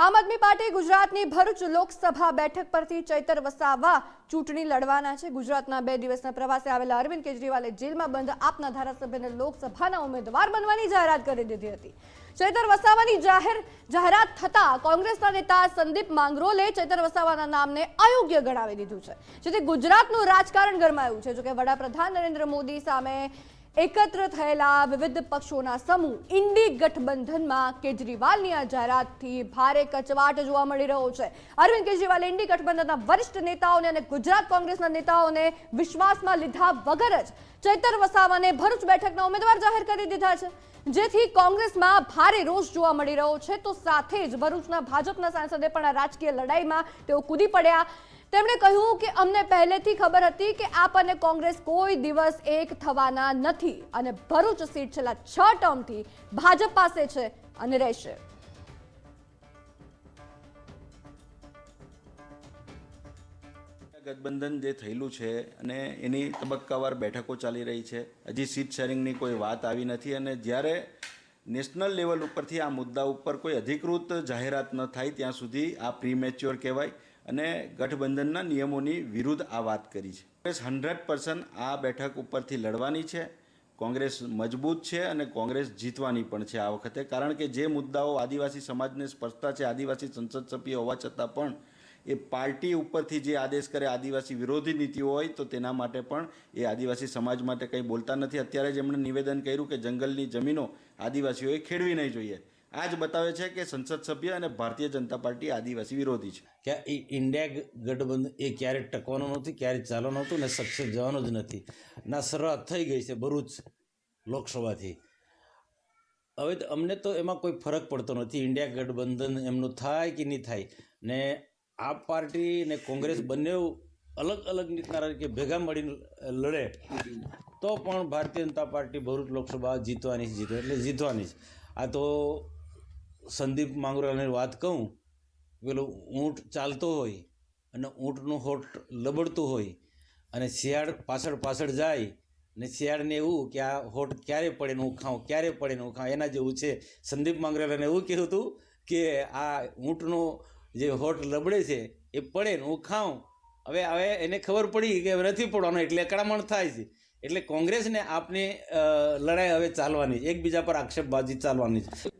આમ આદમી પાર્ટી ગુજરાતની ભરૂચ લોકસભા બેઠક પરથી ચૈતર વસાવા ચૂંટણી લડવાના છે। ગુજરાતના 2 દિવસના પ્રવાસે આવેલા અરવિંદ કેજરીવાલે જેલમાં બંધ આપના ધારાસભ્યને લોકસભાના ઉમેદવાર બનવાની જાહેરાત કરી દીધી હતી। ચૈતર વસાવાની જાહેરાત થતા કોંગ્રેસના નેતા સંદીપ માંગરોલે ચૈતર વસાવાના નામને અયોગ્ય ગણાવી દીધું છે, જેથી ગુજરાતનું રાજકારણ ગરમાયું છે। જોકે વડાપ્રધાન નરેન્દ્ર મોદી સામે એકત્ર થયેલા વિવિધ પક્ષોના સમૂહ ઇન્ડી ગઠબંધનમાં કેજરીવાલની આ જાહેરાતથી ભારે કચવાટ જોવા મળી રહ્યો છે। અરવિંદ કેજરીવાલે ઇન્ડી ગઠબંધનના વરિષ્ઠ નેતાઓને અને ગુજરાત કોંગ્રેસના નેતાઓને વિશ્વાસમાં લીધા વગર જ ચૈતર વસાવાને ભરૂચ બેઠકના ઉમેદવાર જાહેર કરી દીધા છે, જેથી કોંગ્રેસમાં ભારે રોષ જોવા મળી રહ્યો છે। તો સાથે જ ભરૂચના ભાજપના સાંસદે પણ આ રાજકીય લડાઈમાં તેઓ કૂદી પડ્યા। તેમણે કહ્યું કે અમને પહેલેથી ખબર હતી કે આપ અને કોંગ્રેસ કોઈ દિવસ એક થવાના નથી અને ભરૂચ સીટ છેલ્લા 6 ટર્મથી ભાજપ પાસે છે અને રહેશે। ગઠબંધન જે થયેલું છે અને એની તબક્કાવાર બેઠકો ચાલી રહી છે, હજી સીટ શેરિંગની કોઈ વાત આવી નથી અને જ્યારે નેશનલ લેવલ ઉપરથી આ મુદ્દા ઉપર કોઈ અધિકૃત જાહેરાત ન થાય ત્યાં સુધી આ પ્રીમેચ્યોર કહેવાય અને ગઠબંધનના નિયમોની વિરુદ્ધ આ વાત કરી છે। કોંગ્રેસ 100% આ બેઠક ઉપરથી લડવાની છે। કોંગ્રેસ મજબૂત છે અને કોંગ્રેસ જીતવાની પણ છે આ વખતે, કારણ કે જે મુદ્દાઓ આદિવાસી સમાજને સ્પર્શતા છે, આદિવાસી સંસદ સભ્ય હોવા છતાં પણ એ પાર્ટી ઉપરથી જે આદેશ કરે આદિવાસી વિરોધી નીતિઓ હોય તો તેના માટે પણ એ આદિવાસી સમાજ માટે કંઈ બોલતા નથી। અત્યારે જ એમણે નિવેદન કર્યું કે જંગલની જમીનો આદિવાસીઓએ ખેડવી નહીં જોઈએ। આ જ બતાવે છે કે સંસદ સભ્ય અને ભારતીય જનતા પાર્ટી આદિવાસી વિરોધી છે। કે ઇન્ડિયા ગઠબંધન એ ક્યારેય ટકવાનું નથી, ક્યારેય ચાલવાનું નહોતું ને સક્સેસ જવાનું જ નથી ના શરૂઆત થઈ ગઈ છે ભરૂચ લોકસભાથી। હવે અમને તો એમાં કોઈ ફરક પડતો નથી, ઇન્ડિયા ગઠબંધન એમનું થાય કે નહીં થાય ને આ પાર્ટી ને કોંગ્રેસ બંને અલગ અલગ રીતના કે ભેગા મળીને લડે તો પણ ભારતીય જનતા પાર્ટી ભરૂચ લોકસભા જીતવાની એટલે જીતવાની જ। આ તો સંદીપ માંગરોલાની વાત કહું, પેલું ઊંટ ચાલતો હોય અને ઊંટનું હોઠ લબડતું હોય અને શિયાળ પાછળ પાછળ જાય ને શિયાળને એવું કે આ હોઠ ક્યારે પડે ને હું ખાઉં, ક્યારે પડે ને હું ખાઉં, એના જેવું છે। સંદીપ માંગરોલાને એવું કહેવું હતું કે આ ઊંટનો જે હોઠ લબડે છે એ પડે ને હું ખાઉં। હવે એને ખબર પડી કે નથી પડવાનો એટલે અકળામણ થાય છે। એટલે કોંગ્રેસને આપની લડાઈ હવે ચાલવાની, એકબીજા પર આક્ષેપબાજી ચાલવાની છે।